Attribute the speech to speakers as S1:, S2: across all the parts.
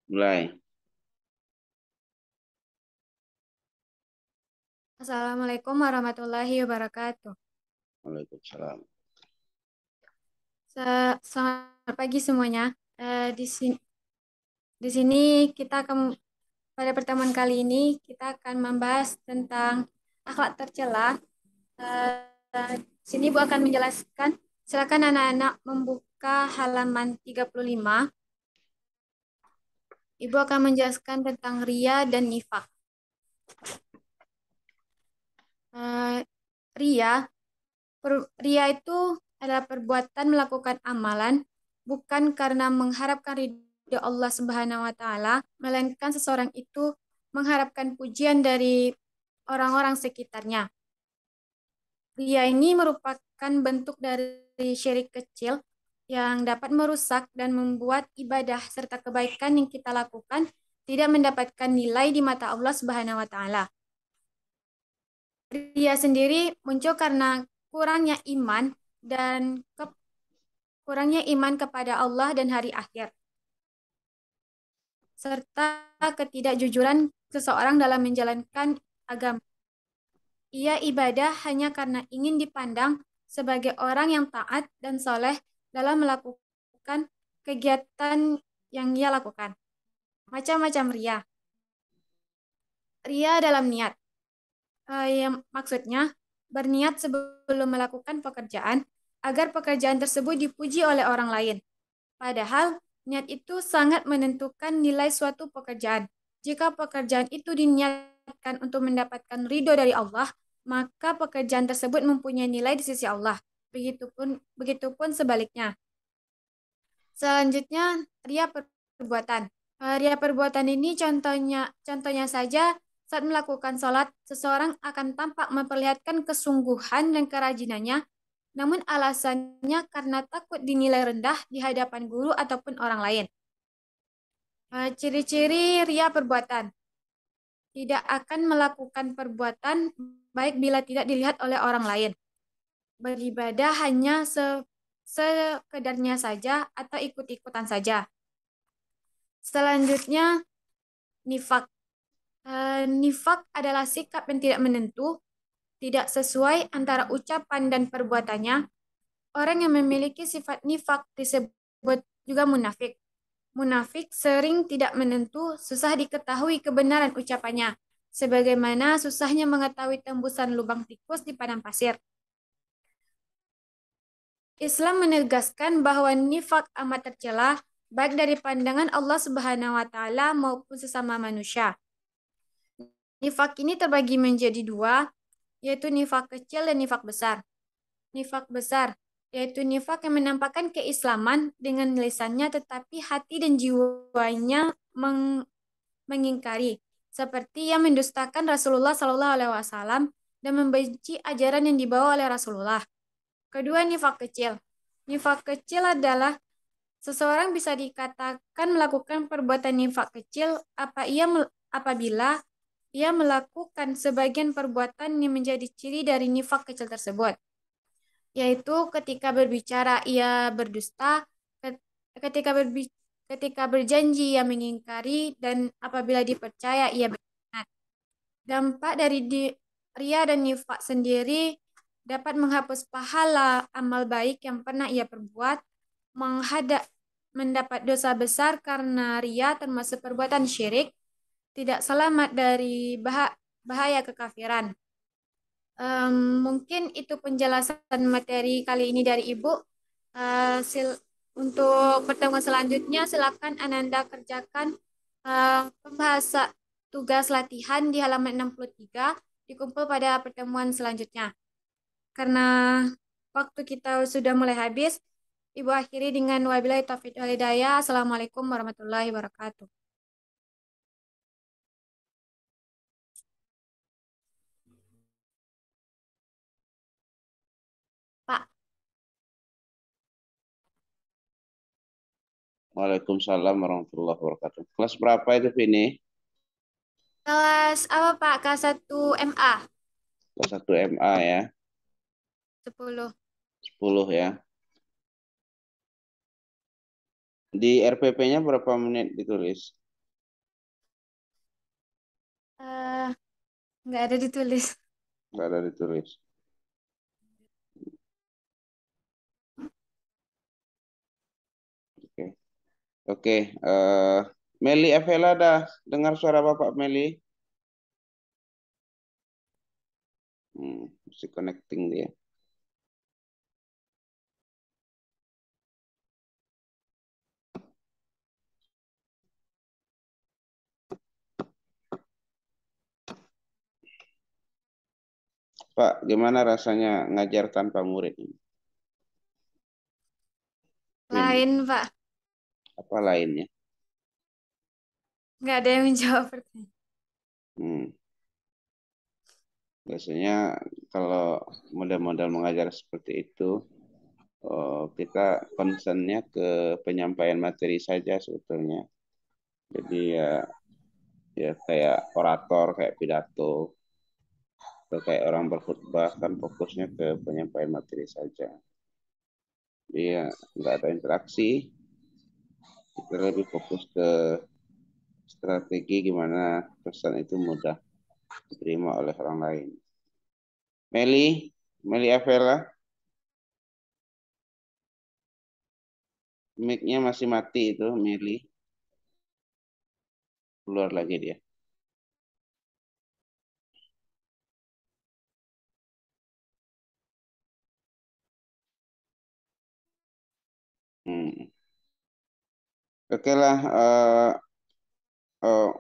S1: Mulai.
S2: Assalamualaikum warahmatullahi wabarakatuh.
S1: Waalaikumsalam.
S2: Selamat pagi semuanya. Di sini kita akan pada pertemuan kali ini kita akan membahas tentang akhlak tercela. Sini Ibu akan menjelaskan. Silakan anak-anak membuka halaman 35. Ibu akan menjelaskan tentang ria dan nifak. Eh, ria, ria itu adalah perbuatan melakukan amalan bukan karena mengharapkan ridho Allah Subhanahu wa taala, melainkan seseorang itu mengharapkan pujian dari orang-orang sekitarnya. Ria ini merupakan bentuk dari syirik kecil yang dapat merusak dan membuat ibadah serta kebaikan yang kita lakukan tidak mendapatkan nilai di mata Allah Subhanahu wa taala. Ria sendiri muncul karena kurangnya iman dan kurangnya iman kepada Allah dan hari akhir, serta ketidakjujuran seseorang dalam menjalankan agama. Ia ibadah hanya karena ingin dipandang sebagai orang yang taat dan soleh dalam melakukan kegiatan yang ia lakukan. Macam-macam ria. Ria dalam niat. Yang maksudnya berniat sebelum melakukan pekerjaan agar pekerjaan tersebut dipuji oleh orang lain. Padahal, niat itu sangat menentukan nilai suatu pekerjaan. Jika pekerjaan itu diniatkan untuk mendapatkan ridho dari Allah, maka pekerjaan tersebut mempunyai nilai di sisi Allah. Begitupun sebaliknya. Selanjutnya, ria perbuatan. Ria perbuatan ini contohnya saja saat melakukan sholat, seseorang akan tampak memperlihatkan kesungguhan dan kerajinannya, namun alasannya karena takut dinilai rendah di hadapan guru ataupun orang lain. Ciri-ciri ria perbuatan. Tidak akan melakukan perbuatan baik bila tidak dilihat oleh orang lain. Beribadah hanya sekedarnya saja atau ikut-ikutan saja. Selanjutnya, nifak. Nifak adalah sikap yang tidak menentu, tidak sesuai antara ucapan dan perbuatannya. Orang yang memiliki sifat nifak disebut juga munafik. Munafik sering tidak menentu, susah diketahui kebenaran ucapannya, sebagaimana susahnya mengetahui tembusan lubang tikus di padang pasir. Islam menegaskan bahwa nifak amat tercela, baik dari pandangan Allah Subhanahu wa taala maupun sesama manusia. Nifak ini terbagi menjadi dua, yaitu nifak kecil dan nifak besar. Nifak besar, yaitu nifak yang menampakkan keislaman dengan lisannya tetapi hati dan jiwanya mengingkari, seperti yang mendustakan Rasulullah Shallallahu Alaihi Wasallam dan membenci ajaran yang dibawa oleh Rasulullah. Kedua, nifak kecil. Nifak kecil adalah seseorang bisa dikatakan melakukan perbuatan nifak kecil apabila ia melakukan sebagian perbuatan yang menjadi ciri dari nifak kecil tersebut, yaitu ketika berbicara ia berdusta, ketika ketika berjanji ia mengingkari, dan apabila dipercaya ia berkhianat. Dampak dari ria dan nifak sendiri dapat menghapus pahala amal baik yang pernah ia perbuat, menghadap mendapat dosa besar karena ria termasuk perbuatan syirik, tidak selamat dari bahaya kekafiran. Mungkin itu penjelasan materi kali ini dari Ibu. Untuk pertemuan selanjutnya, silakan Ananda kerjakan pembahasan tugas latihan di halaman 63, dikumpul pada pertemuan selanjutnya. Karena waktu kita sudah mulai habis, Ibu akhiri dengan wabillahi taufiq wal hidayah. Assalamualaikum warahmatullahi wabarakatuh. Pak,
S1: Waalaikumsalam warahmatullahi wabarakatuh. Kelas berapa itu, Vini?
S2: kelas apa Pak? Kelas 1 MA
S1: Kelas 1 MA ya.
S2: 10.
S1: 10 ya. Di RPP-nya berapa menit ditulis?
S2: Eh, nggak ada ditulis.
S1: Nggak ada ditulis. Oke. Oke. Meli Avela dah dengar suara Bapak Meli? Mesti connecting dia. Pak, gimana rasanya ngajar tanpa murid ini? Ini
S2: Lain, Pak.
S1: apa lainnya?
S2: Nggak ada yang menjawab pertanyaan.
S1: Hmm. Biasanya kalau model-model mengajar seperti itu, kita concernnya ke penyampaian materi saja sebetulnya. Jadi ya kayak orator, kayak pidato, atau kayak orang berkhutbah kan fokusnya ke penyampaian materi saja. Jadi ya nggak ada interaksi, kita lebih fokus ke strategi gimana pesan itu mudah diterima oleh orang lain. Meli, Meli Avela, mic-nya masih mati itu, Meli. Keluar lagi dia. Hmm. Oke lah,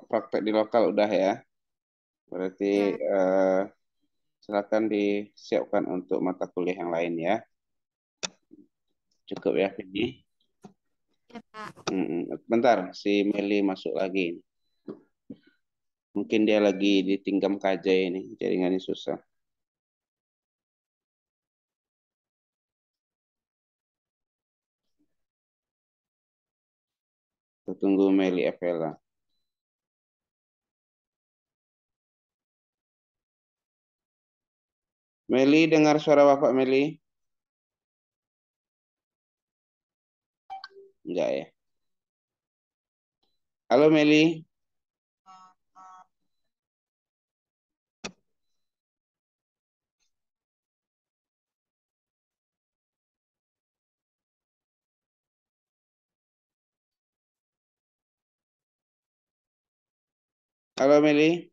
S1: praktek di lokal udah ya. Berarti
S2: Ya,
S1: eh, silakan disiapkan untuk mata kuliah yang lain ya. Cukup ya, Vini.
S2: ya, Pak.
S1: Bentar, si Meli masuk lagi. Mungkin dia lagi ditinggam KJ ini, jaringannya susah. Kita tunggu Meli Avela. Meli, dengar suara Bapak Meli? Enggak ya. Halo Meli. Halo Meli.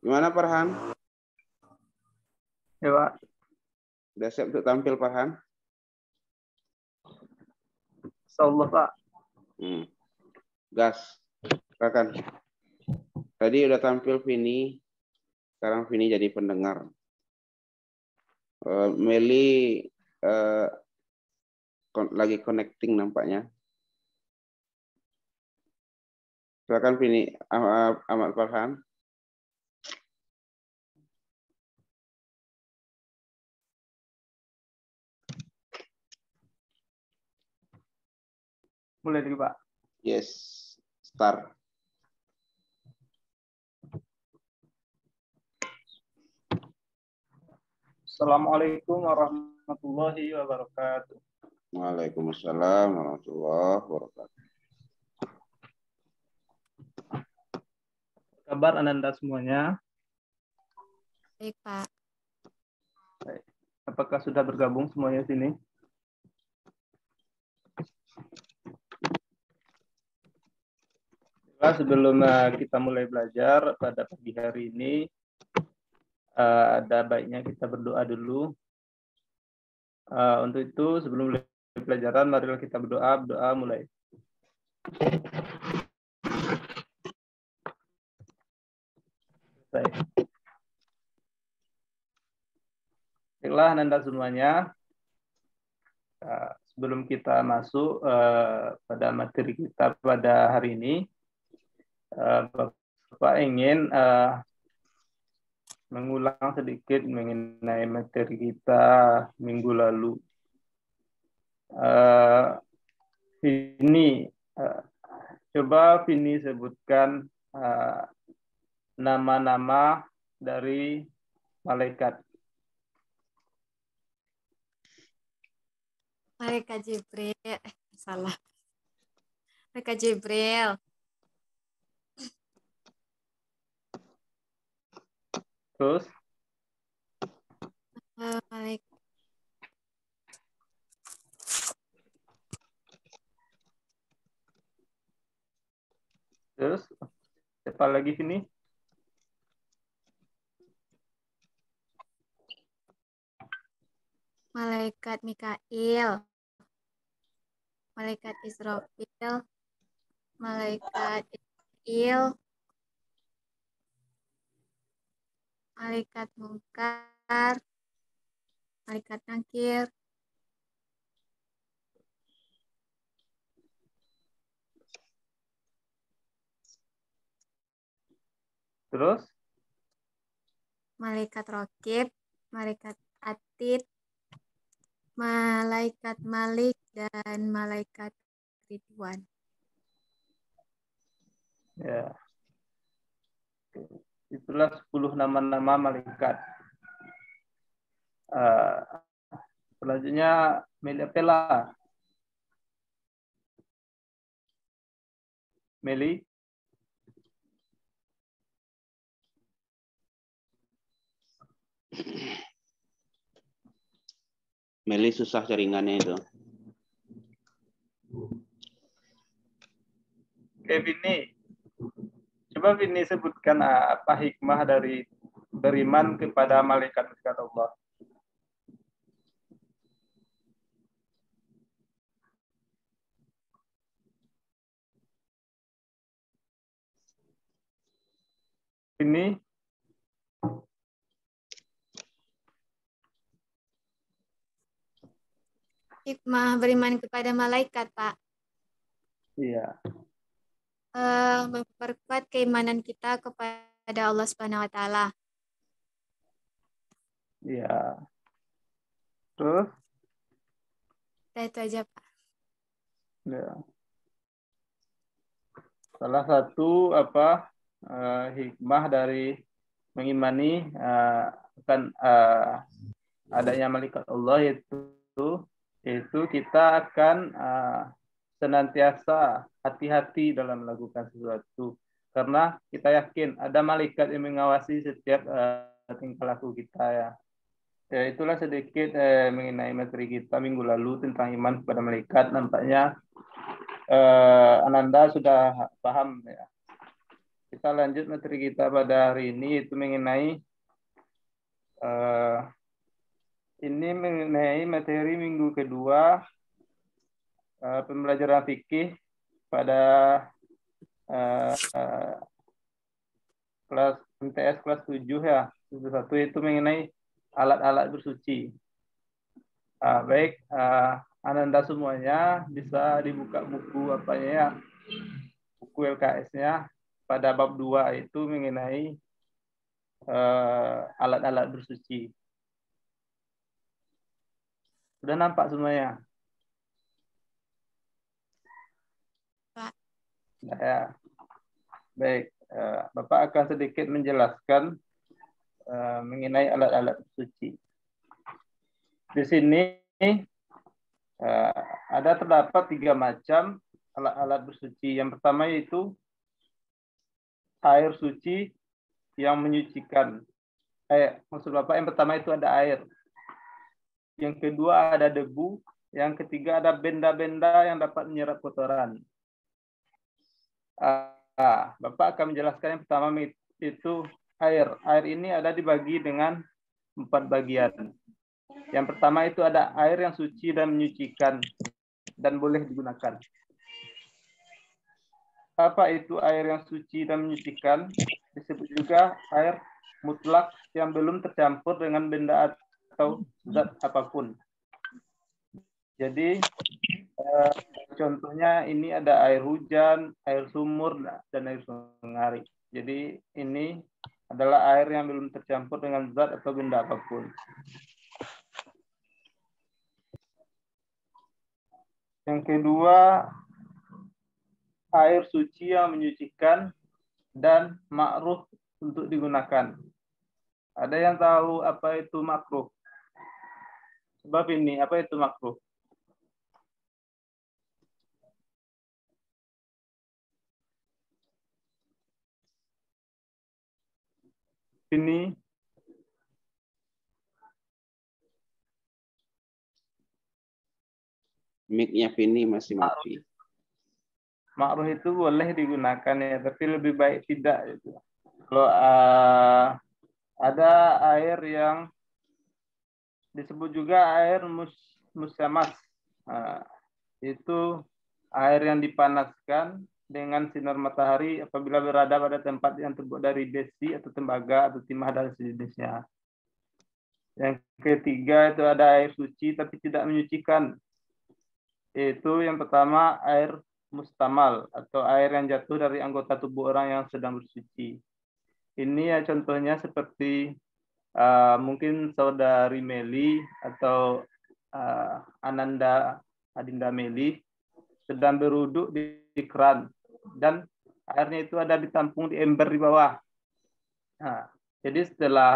S1: Gimana Farhan?
S3: Ya, Pak.
S1: Udah siap untuk tampil Farhan?
S3: Insyaallah, Pak.
S1: Gas. Silakan. Tadi udah tampil Vini. Sekarang Vini jadi pendengar. Meli lagi connecting nampaknya. Silakan Vini, Ahmad Farhan.
S3: Mulai lagi, Pak.
S1: Yes, start.
S3: Assalamualaikum warahmatullahi wabarakatuh.
S1: Waalaikumsalam warahmatullahi wabarakatuh.
S3: Kabar Anda semuanya?
S2: Baik, Pak.
S3: Baik. Apakah sudah bergabung semuanya sini? Pak. Sebelum kita mulai belajar pada pagi hari ini, ada baiknya kita berdoa dulu. Untuk itu, sebelum mulai pelajaran, marilah kita berdoa. Berdoa mulai. Baiklah, Anda semuanya. Sebelum kita masuk pada materi kita pada hari ini, Bapak ingin mengulang sedikit mengenai materi kita minggu lalu. Coba Vini sebutkan nama-nama dari malaikat.
S2: Malaikat Jibril, salah. Malaikat Jibril.
S3: Terus?
S2: Malaikat.
S3: Terus? Siapa lagi sini?
S2: Malaikat Mikail. Malaikat Israfil. Malaikat Israfil. Malaikat Munkar, Malaikat Nakir,
S3: Terus?
S2: Malaikat Raqib, Malaikat Atid, Malaikat Malik, dan Malaikat Ridwan.
S3: Ya. Itulah 10 nama-nama malaikat. Selanjutnya Meli. Meli.
S1: Meli susah jaringannya itu.
S3: Oke, Vini. Coba Vini sebutkan apa hikmah dari beriman kepada malaikat-malaikat Allah. Vini.
S2: Hikmah beriman kepada malaikat, Pak.
S3: Iya.
S2: Memperkuat keimanan kita kepada Allah Subhanahu wa taala.
S3: Iya. Terus?
S2: Itu aja, Pak.
S3: Ya. Salah satu hikmah dari mengimani akan adanya malaikat Allah yaitu kita akan senantiasa hati-hati dalam melakukan sesuatu karena kita yakin ada malaikat yang mengawasi setiap tingkah laku kita ya. Ya, itulah sedikit mengenai materi kita minggu lalu tentang iman kepada malaikat. Nampaknya Ananda sudah paham ya. Kita lanjut materi kita pada hari ini itu mengenai materi minggu kedua pembelajaran fikih pada kelas MTS kelas 7 ya. Satu itu mengenai alat-alat bersuci. Baik, Ananda semuanya bisa dibuka buku buku LKS-nya pada bab 2 itu mengenai alat-alat bersuci. Sudah nampak semuanya?
S2: Pak.
S3: Nah, ya. Baik, Bapak akan sedikit menjelaskan mengenai alat-alat bersuci. Di sini terdapat 3 macam alat-alat bersuci. Yang pertama yaitu air suci yang menyucikan. Maksud Bapak yang pertama itu ada air. Yang kedua ada debu. Yang ketiga ada benda-benda yang dapat menyerap kotoran. Bapak akan menjelaskan yang pertama itu air. Air ini ada dibagi dengan 4 bagian. Yang pertama itu ada air yang suci dan menyucikan dan boleh digunakan. Apa itu air yang suci dan menyucikan? Disebut juga air mutlak yang belum tercampur dengan benda atau zat apapun. Jadi contohnya ini ada air hujan, air sumur, dan air sungai. Jadi ini adalah air yang belum tercampur dengan zat atau benda apapun. Yang kedua, air suci yang menyucikan dan makruh untuk digunakan. Ada yang tahu apa itu makruh? Sebab ini, apa itu makruh? Ini
S1: Mic-nya Vini masih mati.
S3: makruh itu boleh digunakan ya, tapi lebih baik tidak. Gitu. Kalau ada air yang disebut juga air musyamas, itu air yang dipanaskan dengan sinar matahari apabila berada pada tempat yang terbuat dari besi atau tembaga atau timah dan sejenisnya. Yang ketiga itu ada air suci tapi tidak menyucikan. Itu yang pertama air mustamal atau air yang jatuh dari anggota tubuh orang yang sedang bersuci. Ini ya contohnya seperti mungkin saudari Meli atau Ananda Adinda Meli sedang beruduk di keran dan airnya itu ada ditampung di ember di bawah. Nah, jadi setelah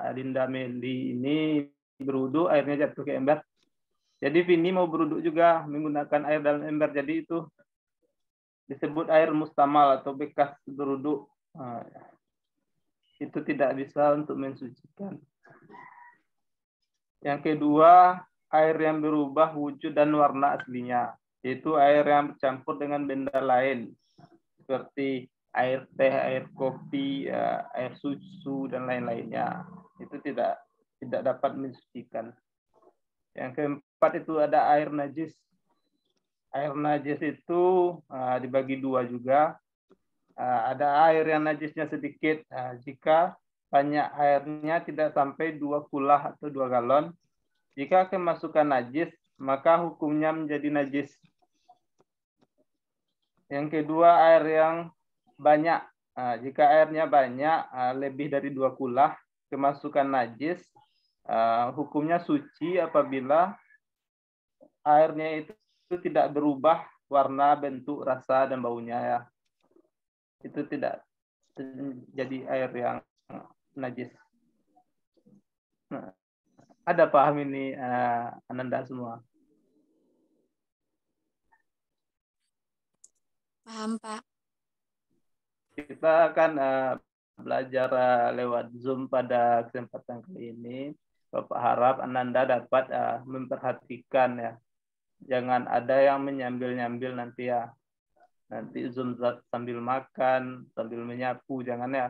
S3: Adinda Meli ini beruduk, airnya jatuh ke ember. Jadi Vini mau beruduk juga menggunakan air dalam ember. Jadi itu disebut air mustamal atau bekas beruduk. Nah, itu tidak bisa untuk mensucikan. Yang kedua, air yang berubah wujud dan warna aslinya. Yaitu air yang bercampur dengan benda lain. Seperti air teh, air kopi, air susu, dan lain-lainnya. Itu tidak dapat mensucikan. Yang keempat itu ada air najis. Air najis itu dibagi dua juga. Ada air yang najisnya sedikit. Jika banyak airnya tidak sampai 2 kulah atau 2 galon. Jika kemasukan najis, maka hukumnya menjadi najis. Yang kedua, air yang banyak. Jika airnya banyak, lebih dari 2 kulah, kemasukan najis, hukumnya suci apabila airnya itu tidak berubah warna, bentuk, rasa, dan baunya. Ya. Itu tidak jadi air yang najis. Nah, ada paham ini Ananda semua?
S2: Paham, Pak.
S3: Kita akan belajar lewat Zoom pada kesempatan kali ini. Bapak harap Ananda dapat memperhatikan ya. Jangan ada yang menyambil-nyambil nanti ya. Nanti Zoom sambil makan, sambil menyapu, jangan ya.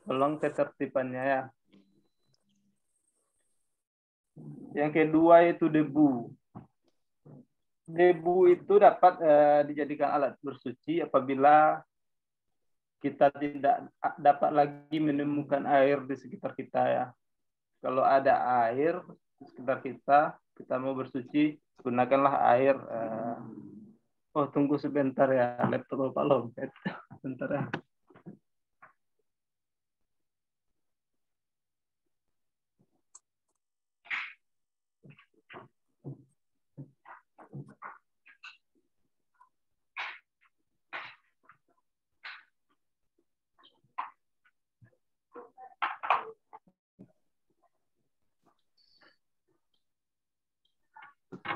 S3: Tolong ketertibannya ya. Yang kedua itu debu. Debu itu dapat dijadikan alat bersuci apabila kita tidak dapat lagi menemukan air di sekitar kita ya. Kalau ada air di sekitar kita, kita mau bersuci, gunakanlah air. Oh, tunggu sebentar ya, laptop Pak Lompet. Sebentar ya.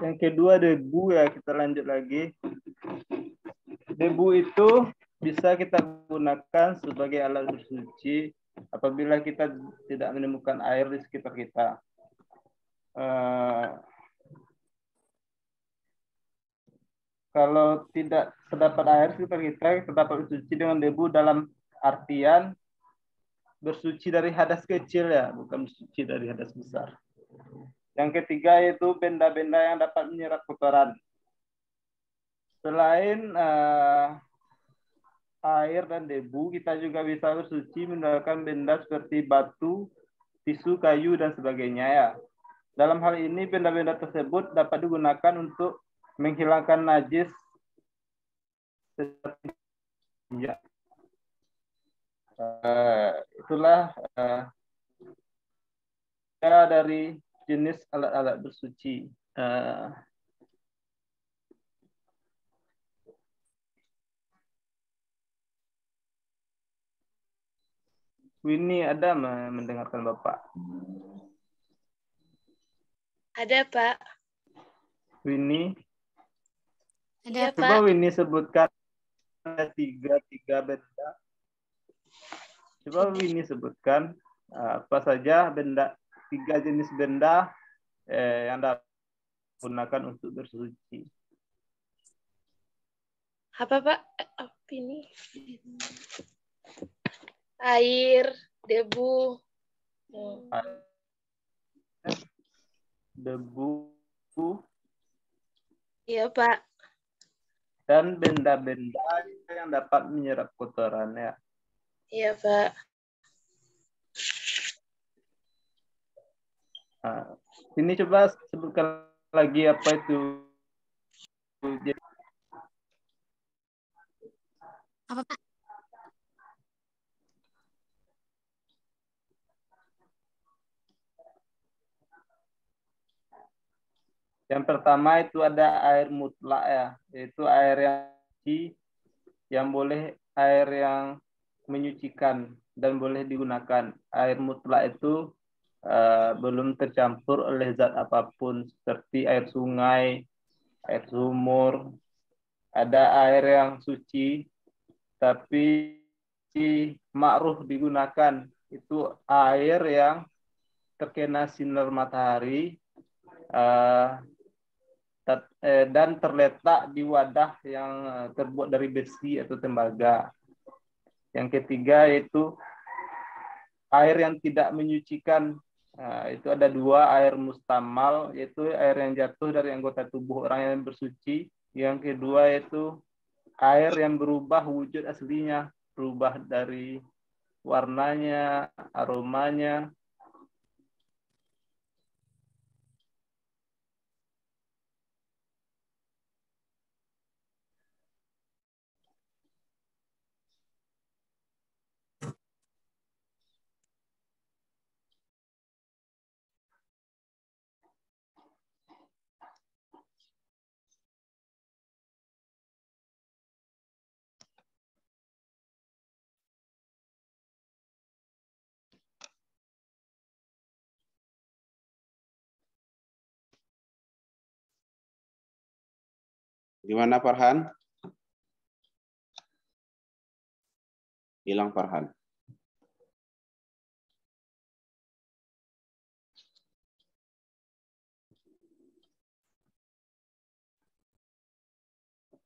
S3: Yang kedua debu ya, kita lanjut lagi. Debu itu bisa kita gunakan sebagai alat bersuci apabila kita tidak menemukan air di sekitar kita. Kalau tidak terdapat air, kita terdapat bersuci dengan debu dalam artian bersuci dari hadas kecil ya, bukan bersuci dari hadas besar. Yang ketiga yaitu benda-benda yang dapat menyerap kotoran. Selain air dan debu, kita juga bisa bersuci menggunakan benda seperti batu, tisu, kayu, dan sebagainya ya. Dalam hal ini, benda-benda tersebut dapat digunakan untuk menghilangkan najis ya. Itulah dari jenis alat-alat bersuci. Winnie ada mendengarkan Bapak?
S4: Ada, Pak.
S3: Winnie?
S2: Ada,
S4: Pak.
S3: Coba Winnie sebutkan tiga benda. Coba Winnie sebutkan apa saja benda, 3 jenis benda yang dapat digunakan untuk bersuci.
S4: Apa, Pak? Apa ini? Air, debu.
S3: Debu
S4: Iya, Pak.
S3: dan benda-benda yang dapat menyerap kotoran ya.
S4: Iya, Pak.
S3: Ini coba sebutkan lagi apa itu.
S2: Apa, Pak?
S3: Yang pertama itu ada air mutlak ya, yaitu air yang suci, yang boleh air yang menyucikan dan boleh digunakan. Air mutlak itu belum tercampur oleh zat apapun seperti air sungai, air sumur. Ada air yang suci tapi makruh digunakan, itu air yang terkena sinar matahari dan terletak di wadah yang terbuat dari besi atau tembaga. Yang ketiga yaitu air yang tidak menyucikan. Itu ada 2, air mustamal, yaitu air yang jatuh dari anggota tubuh orang yang bersuci. Yang kedua yaitu air yang berubah wujud aslinya, berubah dari warnanya, aromanya.
S1: Gimana Farhan? Hilang Farhan.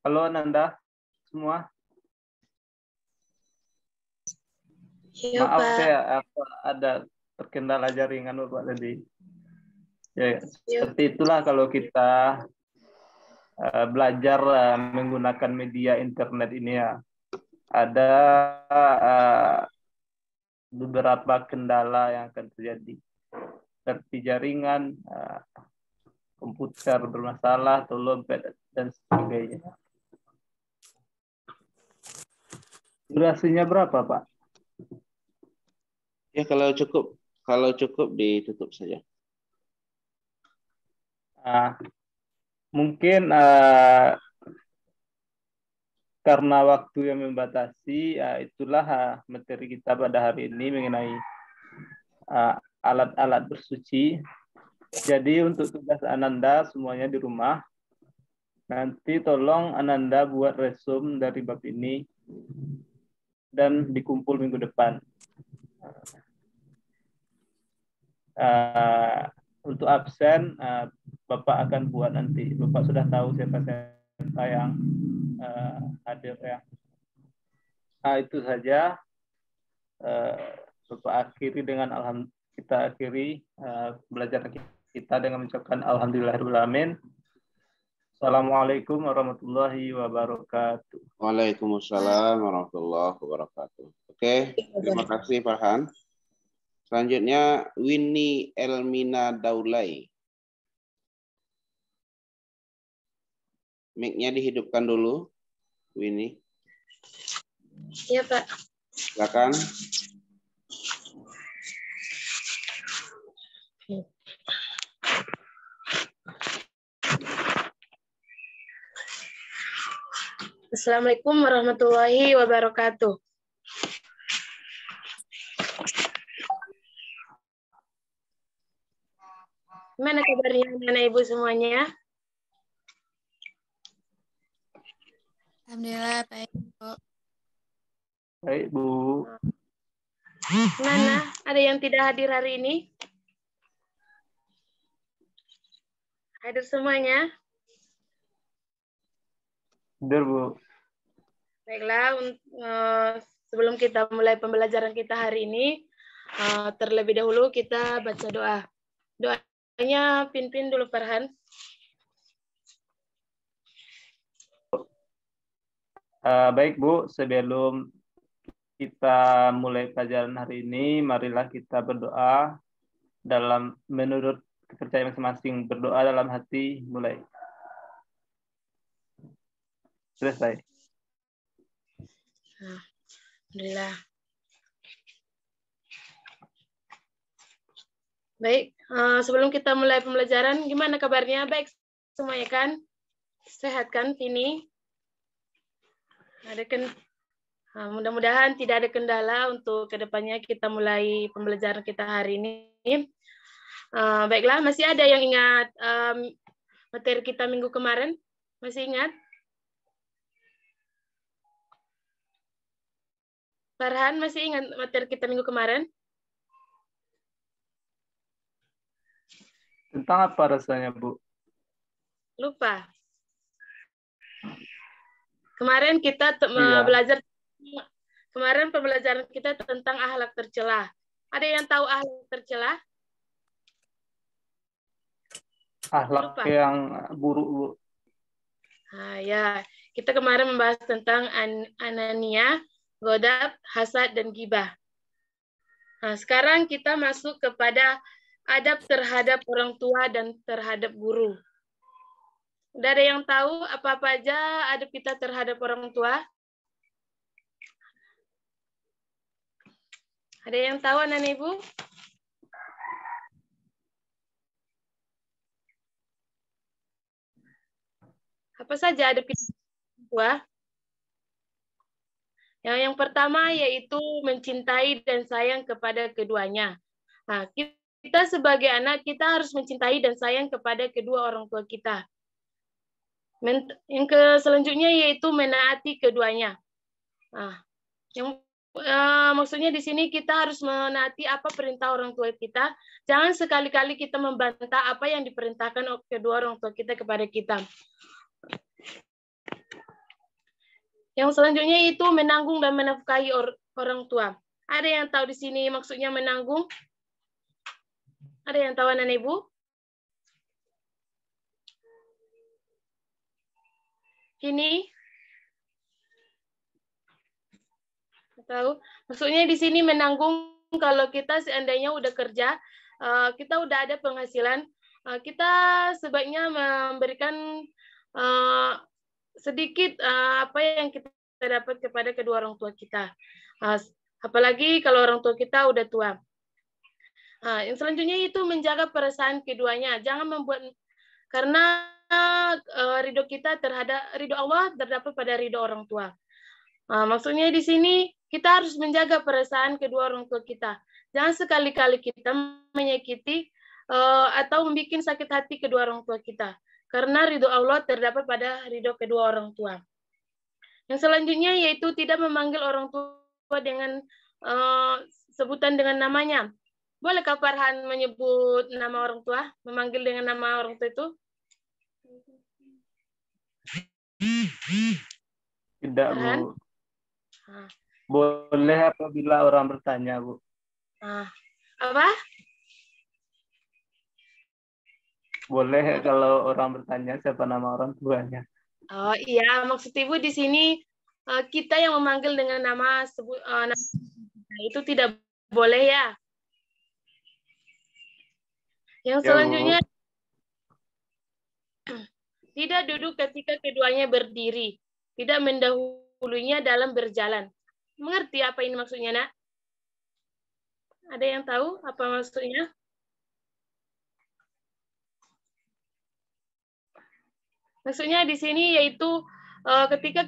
S3: Halo Nanda semua.
S4: Iya,
S3: Maaf
S4: Pak.
S3: ya, ada terkendala jaringan Bapak tadi. Ya, seperti itulah kalau kita belajar menggunakan media internet ini ya. Ada beberapa kendala yang akan terjadi, seperti jaringan, komputer bermasalah, atau lowbat dan sebagainya. Durasinya berapa, Pak?
S1: Ya kalau cukup ditutup saja.
S3: Mungkin karena waktu yang membatasi, itulah materi kita pada hari ini mengenai alat-alat bersuci. Jadi untuk tugas Ananda semuanya di rumah, nanti tolong Ananda buat resume dari bab ini dan dikumpul minggu depan. Untuk absen, Bapak akan buat nanti. Bapak sudah tahu siapa saya pemirsa yang hadir ya. Nah, itu saja. Bapak akhiri dengan kita akhiri belajar kita dengan mengucapkan alhamdulillahirobbilalamin. Assalamualaikum warahmatullahi wabarakatuh.
S1: Waalaikumsalam warahmatullahi wabarakatuh. Oke, terima kasih Farhan. Selanjutnya Winnie Elmina Daulay. Mic-nya dihidupkan dulu, Winnie.
S4: Iya, Pak.
S1: Silakan.
S4: Assalamualaikum warahmatullahi wabarakatuh. Gimana kabarnya anak ibu semuanya?
S2: Alhamdulillah baik, Bu.
S3: Baik, Bu.
S4: Gimana? Ada yang tidak hadir hari ini? Hadir semuanya?
S3: Hadir, Bu.
S4: Baiklah, sebelum kita mulai pembelajaran kita hari ini, terlebih dahulu kita baca doa. Doanya pimpin dulu Farhan.
S3: Baik, Bu. Sebelum kita mulai pelajaran hari ini, marilah kita berdoa menurut kepercayaan masing-masing. Berdoa dalam hati, mulai. Selesai.
S4: Alhamdulillah. Baik, sebelum kita mulai pembelajaran, gimana kabarnya? Baik semuanya kan? Sehat kan, Vini? Mudah-mudahan tidak ada kendala untuk kedepannya kita mulai pembelajaran kita hari ini. Baiklah, masih ada yang ingat materi kita minggu kemarin? Masih ingat? Farhan, masih ingat materi kita minggu kemarin?
S3: Tentang apa rasanya, Bu?
S4: Lupa. Kemarin kita belajar, kemarin pembelajaran kita tentang akhlak tercela. Ada yang tahu akhlak tercela?
S3: Akhlak yang buruk, Bu.
S4: Ya, kita kemarin membahas tentang anania, godab, hasad, dan gibah. Nah, sekarang kita masuk kepada adab terhadap orang tua dan terhadap guru. Udah ada yang tahu apa-apa aja adab kita terhadap orang tua? Ada yang tahu, anak ibu? Apa saja adab kita terhadap orang tua? Yang pertama yaitu mencintai dan sayang kepada keduanya. Nah, kita sebagai anak, kita harus mencintai dan sayang kepada kedua orang tua kita. Yang selanjutnya yaitu menaati keduanya. Nah, maksudnya di sini kita harus menaati apa perintah orang tua kita. Jangan sekali-kali kita membantah apa yang diperintahkan oleh kedua orang tua kita kepada kita. Yang selanjutnya itu menanggung dan menafkahi orang tua. Ada yang tahu di sini maksudnya menanggung? Ada yang tahu anak ibu? Ini? Tahu? Maksudnya di sini menanggung kalau kita seandainya udah kerja, kita udah ada penghasilan, kita sebaiknya memberikan sedikit apa yang kita dapat kepada kedua orang tua kita. Apalagi kalau orang tua kita udah tua. Yang selanjutnya itu menjaga perasaan keduanya. Jangan membuat, karena ridho kita terhadap ridho Allah terdapat pada ridho orang tua. Maksudnya di sini kita harus menjaga perasaan kedua orang tua kita. Jangan sekali-kali kita menyakiti atau membuat sakit hati kedua orang tua kita. Karena ridho Allah terdapat pada ridho kedua orang tua. Yang selanjutnya yaitu tidak memanggil orang tua dengan sebutan dengan namanya. Bolehkah Farhan menyebut nama orang tua? Memanggil dengan nama orang tua itu?
S3: Tidak,
S4: Farhan?
S3: Bu.
S4: Ah.
S3: Boleh apabila orang bertanya, Bu.
S4: Apa?
S3: Boleh kalau orang bertanya siapa nama orang tuanya.
S4: Oh iya, maksud Ibu di sini kita yang memanggil dengan nama itu tidak boleh ya. Yang
S3: Ya,
S4: selanjutnya,
S3: Bu.
S4: tidak duduk ketika keduanya berdiri, tidak mendahulunya dalam berjalan. Mengerti apa ini maksudnya, Nak? Ada yang tahu apa maksudnya? Maksudnya di sini yaitu ketika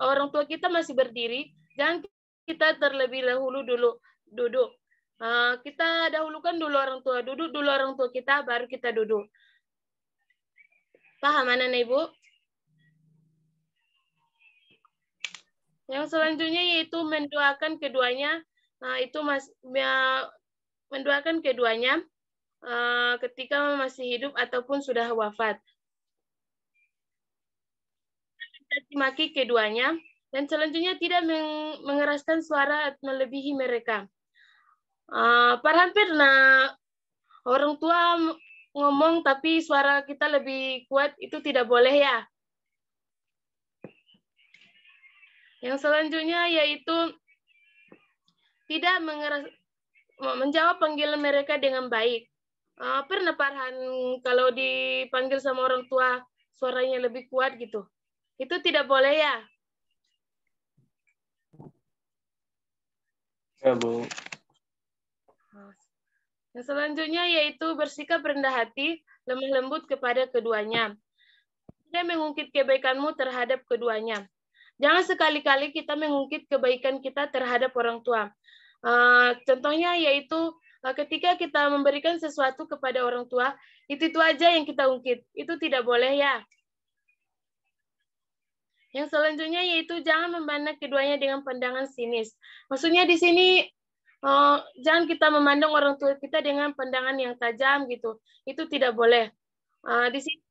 S4: orang tua kita masih berdiri, jangan kita terlebih dahulu duduk. Kita dahulukan dulu orang tua, duduk dulu orang tua kita, baru kita duduk. Paham mana, Ibu? Yang selanjutnya yaitu mendoakan keduanya. Mendoakan keduanya ketika masih hidup ataupun sudah wafat. Caci maki keduanya, dan selanjutnya tidak mengeraskan suara melebihi mereka. Farhan pernah orang tua ngomong tapi suara kita lebih kuat, itu tidak boleh ya. Yang selanjutnya yaitu tidak menjawab panggilan mereka dengan baik. Pernah Farhan kalau dipanggil sama orang tua suaranya lebih kuat gitu? Itu tidak boleh ya?
S3: Ya, Bu.
S4: Yang selanjutnya yaitu bersikap rendah hati, lemah lembut kepada keduanya. Tidak mengungkit kebaikanmu terhadap keduanya. Jangan sekali-kali kita mengungkit kebaikan kita terhadap orang tua. Contohnya yaitu ketika kita memberikan sesuatu kepada orang tua, itu aja yang kita ungkit. Itu tidak boleh ya. Yang selanjutnya yaitu jangan memandang keduanya dengan pandangan sinis. Maksudnya di sini jangan kita memandang orang tua kita dengan pandangan yang tajam gitu. Itu tidak boleh. Di sini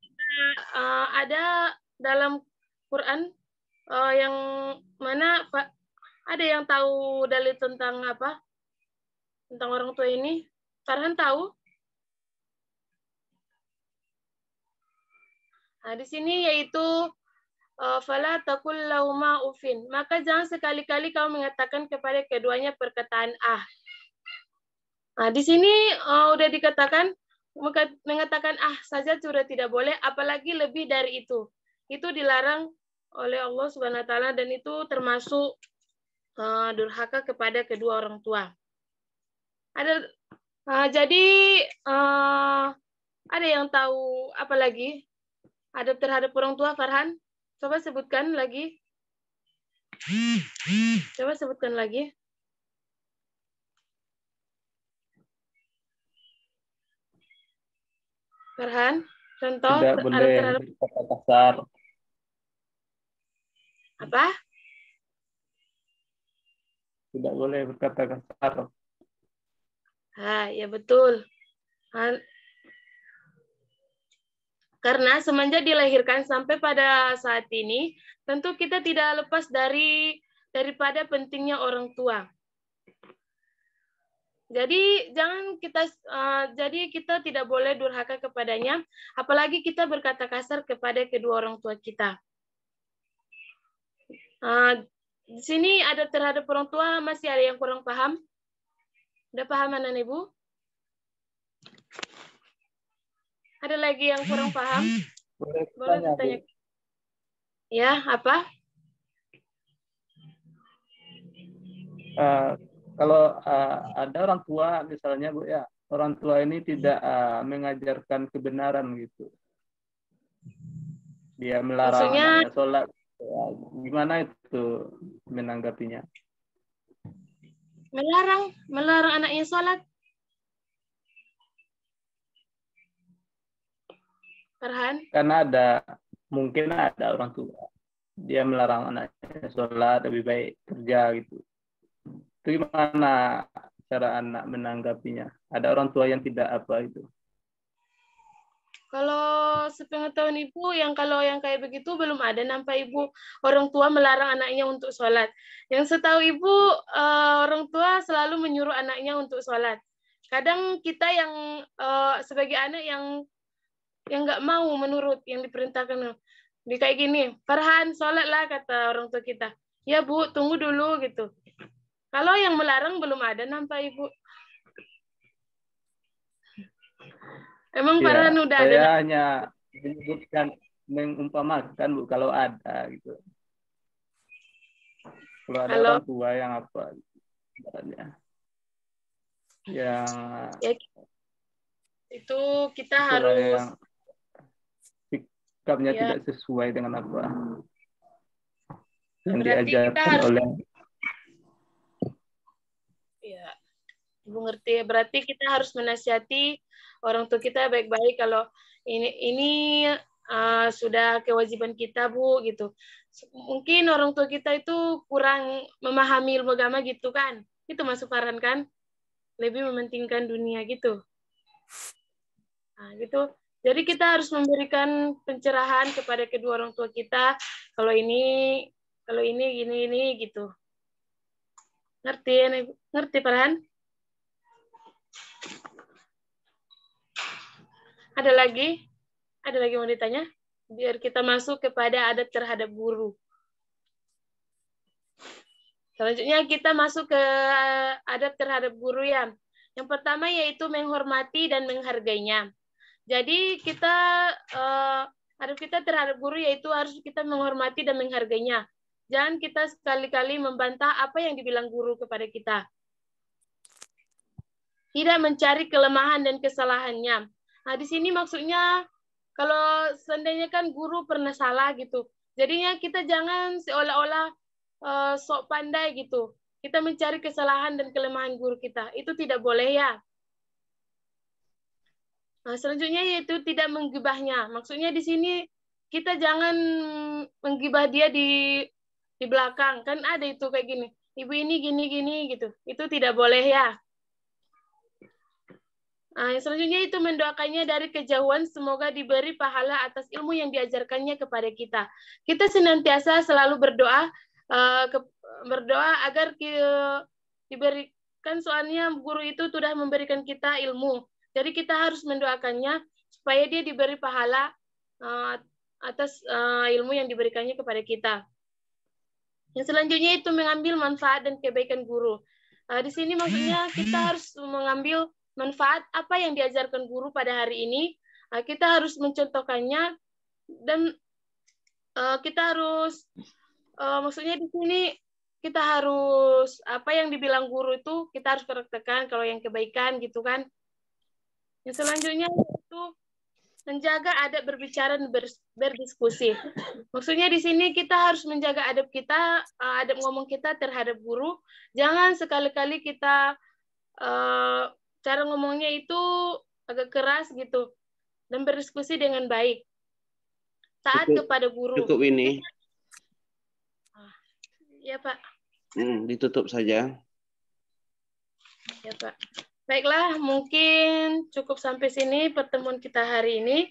S4: ada dalam Quran yang mana ada yang tahu dalil tentang apa? Tentang orang tua ini? Farhan tahu? Di sini yaitu fala taqul lahuma ufin. Maka jangan sekali-kali kau mengatakan kepada keduanya perkataan di sini udah dikatakan mengatakan saja sudah tidak boleh, apalagi lebih dari itu. Itu dilarang oleh Allah Subhanahu wa taala dan itu termasuk durhaka kepada kedua orang tua. Jadi ada yang tahu apa lagi adab terhadap orang tua, Farhan? Coba sebutkan lagi. Coba sebutkan lagi. Farhan, contoh
S3: Tidak boleh
S4: terhadap
S3: berkata kasar.
S4: apa?
S3: Tidak boleh berkata kasar.
S4: Ya betul. Karena semenjak dilahirkan sampai pada saat ini, tentu kita tidak lepas daripada pentingnya orang tua. Jadi jadi kita tidak boleh durhaka kepadanya, apalagi kita berkata kasar kepada kedua orang tua kita. Di sini ada terhadap orang tua masih ada yang kurang paham? Udah paham Anak Ibu? Ada lagi yang kurang paham?
S3: Boleh
S4: bertanya. Ya, apa?
S3: Kalau ada orang tua misalnya Bu ya, orang tua ini tidak mengajarkan kebenaran gitu. Dia melarang anaknya sholat. Gimana itu menanggapinya?
S4: Melarang anaknya sholat. Farhan?
S3: Karena mungkin ada orang tua dia melarang anaknya sholat, lebih baik kerja gitu. Itu gimana cara anak menanggapinya? Ada orang tua yang tidak apa itu?
S4: Kalau sepengetahuan Ibu, kalau yang kayak begitu belum ada nampak Ibu orang tua melarang anaknya untuk sholat. Yang setahu Ibu, orang tua selalu menyuruh anaknya untuk sholat. Kadang kita yang sebagai anak yang nggak mau menurut yang diperintahkan. Di kayak gini, Farhan, sholatlah, kata orang tua kita. Ya Bu, tunggu dulu gitu. Kalau yang melarang belum ada nampak Ibu. Emang Farhan udah ada?
S3: Saya hanya menyebutkan, mengumpamakan Bu, kalau ada gitu. Kalau ada orang tua yang apa sebenarnya. Yang
S4: ya, itu kita harus
S3: yang sikapnya tidak sesuai dengan apa yang diajarkan oleh.
S4: Ya, Ibu ngerti. Berarti kita harus menasihati orang tua kita baik-baik kalau ini sudah kewajiban kita Bu gitu. Mungkin orang tua kita itu kurang memahami ilmu agama gitu kan. Itu masuk Farhan kan? Lebih mementingkan dunia gitu. Nah, gitu. Jadi kita harus memberikan pencerahan kepada kedua orang tua kita kalau ini gini gitu. Ngerti Farhan? Ada lagi mau ditanya? Biar kita masuk kepada adat terhadap guru. Selanjutnya kita masuk ke adat terhadap guru ya. Yang pertama yaitu menghormati dan menghargainya. Jadi kita adat kita terhadap guru yaitu harus kita menghormati dan menghargainya. Jangan kita sekali-kali membantah apa yang dibilang guru kepada kita. Tidak mencari kelemahan dan kesalahannya. Nah, di sini maksudnya kalau seandainya kan guru pernah salah gitu. Jadinya kita jangan seolah-olah sok pandai gitu. Kita mencari kesalahan dan kelemahan guru kita. Itu tidak boleh ya. Nah, selanjutnya yaitu tidak menggibahnya. Maksudnya di sini kita jangan menggibah dia di belakang. Kan ada itu kayak gini. Ibu ini gini-gini gitu. Itu tidak boleh ya. Nah, yang selanjutnya itu mendoakannya dari kejauhan, semoga diberi pahala atas ilmu yang diajarkannya kepada kita. Kita senantiasa selalu berdoa agar diberikan, soalnya guru itu sudah memberikan kita ilmu. Jadi kita harus mendoakannya supaya dia diberi pahala atas ilmu yang diberikannya kepada kita. Yang selanjutnya itu mengambil manfaat dan kebaikan guru. Di sini maksudnya kita harus mengambil manfaat apa yang diajarkan guru pada hari ini. Kita harus mencontohkannya dan kita harus maksudnya di sini kita harus apa yang dibilang guru itu kita harus praktekkan kalau yang kebaikan gitu kan. Yang selanjutnya itu menjaga adab berbicara dan berdiskusi. Maksudnya di sini kita harus menjaga adab kita, adab ngomong kita terhadap guru. Jangan sekali-kali kita cara ngomongnya itu agak keras gitu dan berdiskusi dengan baik. Taat kepada guru.
S1: Cukup ini.
S4: Ya, Pak.
S1: Ditutup saja.
S4: Ya, Pak. Baiklah, mungkin cukup sampai sini pertemuan kita hari ini.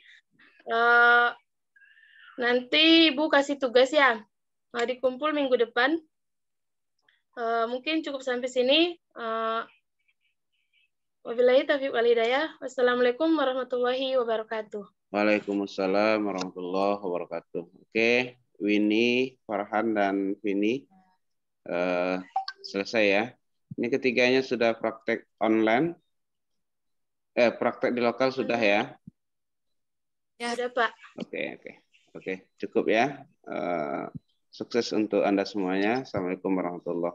S4: Nanti Ibu kasih tugas ya. Dikumpul minggu depan. Mungkin cukup sampai sini. Wabillahi taufiq wal hidayah. Wassalamualaikum warahmatullahi wabarakatuh.
S1: Waalaikumsalam warahmatullahi wabarakatuh. Oke, Winnie, Farhan, dan Vini selesai ya. Ini ketiganya sudah praktek online. Praktek di lokal sudah ya?
S4: Ya, ada Pak.
S1: Oke, cukup ya. Sukses untuk Anda semuanya. Assalamualaikum warahmatullahi wabarakatuh.